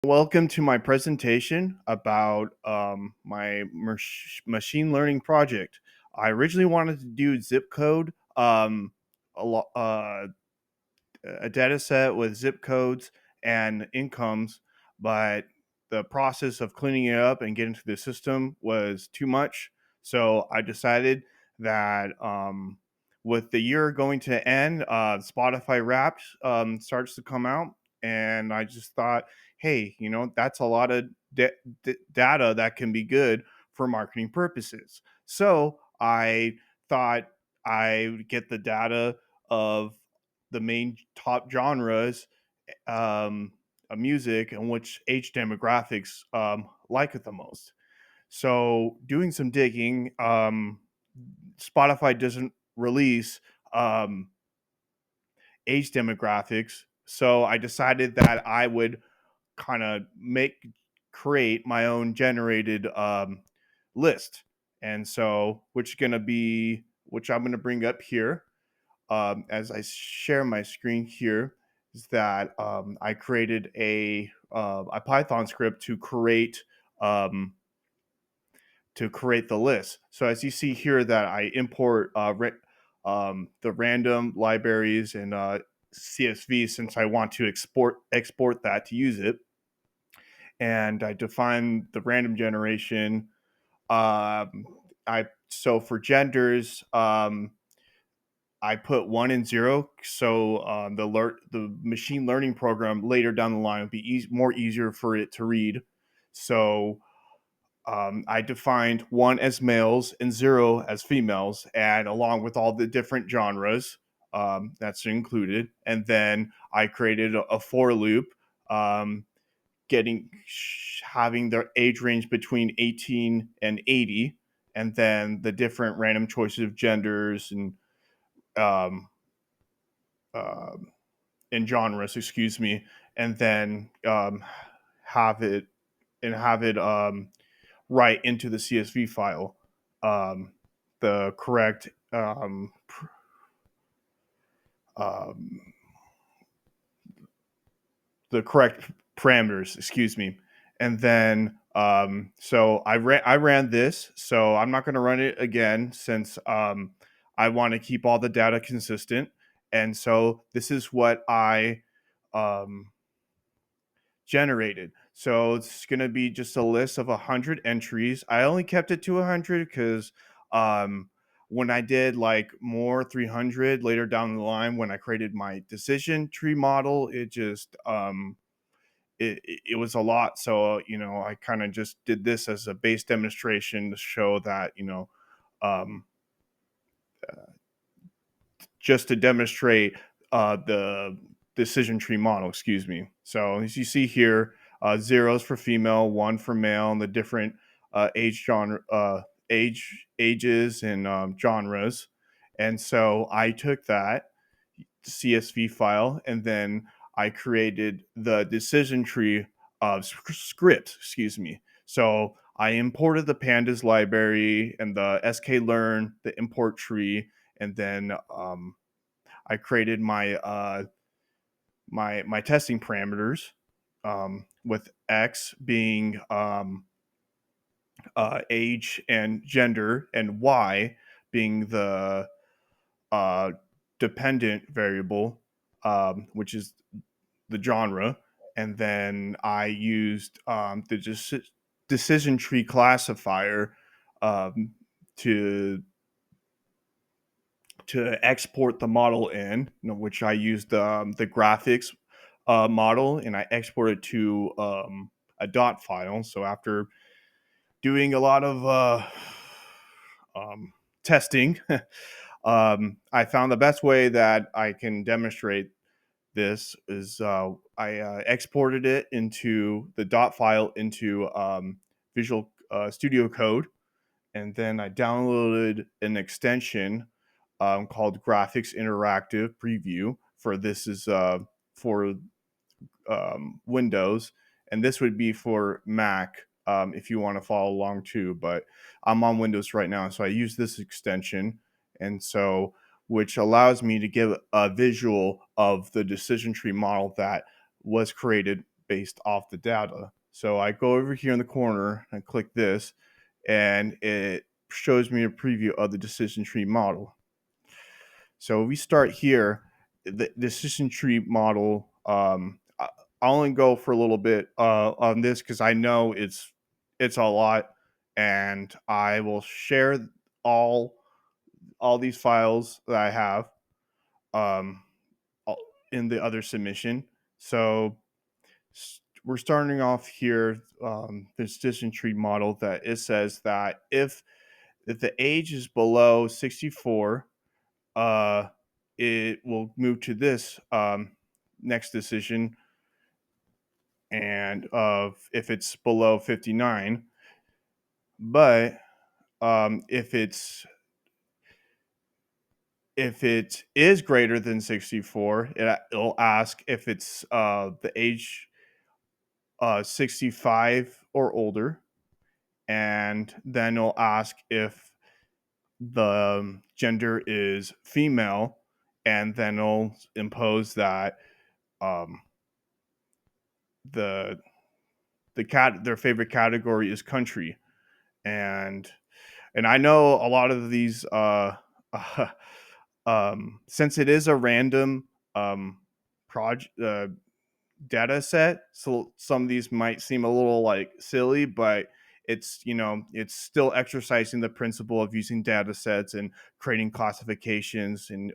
Welcome to my presentation about my machine learning project. I originally wanted to do zip code, a, a data set with zip codes and incomes, but the process of cleaning it up and getting to the system was too much. So I decided that with the year going to end, Spotify Wrapped starts to come out, and I just thought, hey, that's a lot of data that can be good for marketing purposes. So I thought I would get the data of the main top genres of music and which age demographics like it the most. So, doing some digging, Spotify doesn't release um, age demographics. So, I decided that I would kind of create my own generated list. And so, which I'm going to bring up here as I share my screen here, is that I created a Python script um, to create the list. So as you see here, that I import the random libraries and CSV, since I want to export that to use it, and I define the random generation. I so for genders. I put 1 and 0, so the machine learning program later down the line would be more easier for it to read. So I defined 1 as males and 0 as females, and along with all the different genres that's included. And then I created a for loop, um, having their age range between 18 and 80, and then the different random choices of genders um, uh, and genres, excuse me, and then have it have it write into the CSV file um, the correct um, the correct parameters, excuse me, and then so I ran this, so I'm not going to run it again since I want to keep all the data consistent, and so this is what I um, generated. So it's going to be just a list of 100 entries. I only kept it to 100 because um, when I did like more 300 later down the line, when I created my decision tree model, it was a lot. So, I kind of just did this as a base demonstration to show that, um, just to demonstrate the decision tree model, excuse me. So as you see here, zeros for female, one for male, and the different ages and genres. And so I took that CSV file, and then I created the decision tree script, excuse me. So I imported the pandas library and the sklearn, the import tree, and then I created my testing parameters, with X being age and gender, and Y being the uh, dependent variable, which is the genre. And then I used the decision tree classifier um, to export the model in, which I used the graphics model, and I exported to a dot file. So after doing a lot of testing, I found the best way that I can demonstrate this is I exported it into the dot file into Visual Studio Code, and then I downloaded an extension called Graphics Interactive Preview. For this is for Windows, and this would be for Mac if you want to follow along too. But I'm on Windows right now, so I use this extension, and so which allows me to give a visual of the decision tree model that was created based off the data. So I go over here in the corner and click this, and it shows me a preview of the decision tree model. So we start here. The decision tree model. I'll only go for a little bit on this because I know it's a lot, and I will share all all these files that I have um, in the other submission. So we're starting off here. The decision tree model that it says that if the age is below 64, uh, it will move to this next decision, and if it's below 59, but if it is greater than 64, it'll ask if it's the age 65 or older, and then it'll ask if the gender is female, and then it'll impose that um, the their favorite category is country, and I know a lot of these since it is a random project data set, so some of these might seem a little like silly, but it's it's still exercising the principle of using data sets and creating classifications and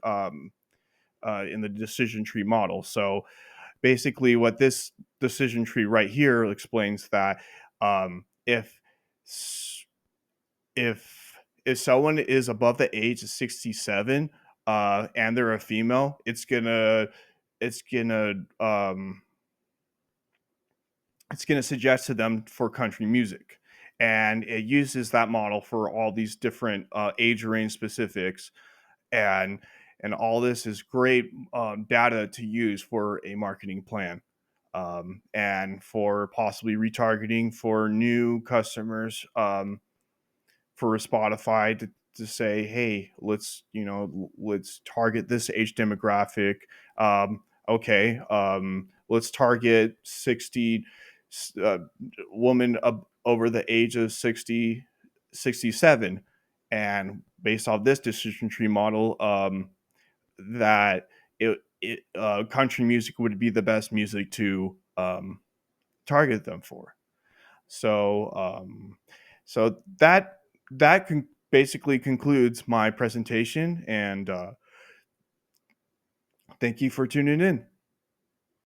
in the decision tree model. So basically what this decision tree right here explains that if if someone is above the age of 67 and they're a female, it's gonna um it's gonna suggest to them for country music, and it uses that model for all these different age range specifics, and all this is great data to use for a marketing plan, and for possibly retargeting for new customers, for Spotify to say, hey, let's target this age demographic. Okay, let's target 60 uh, woman over the age of 60, 67, and based off this decision tree model, that country music would be the best music to target them for. So that basically concludes my presentation, and thank you for tuning in.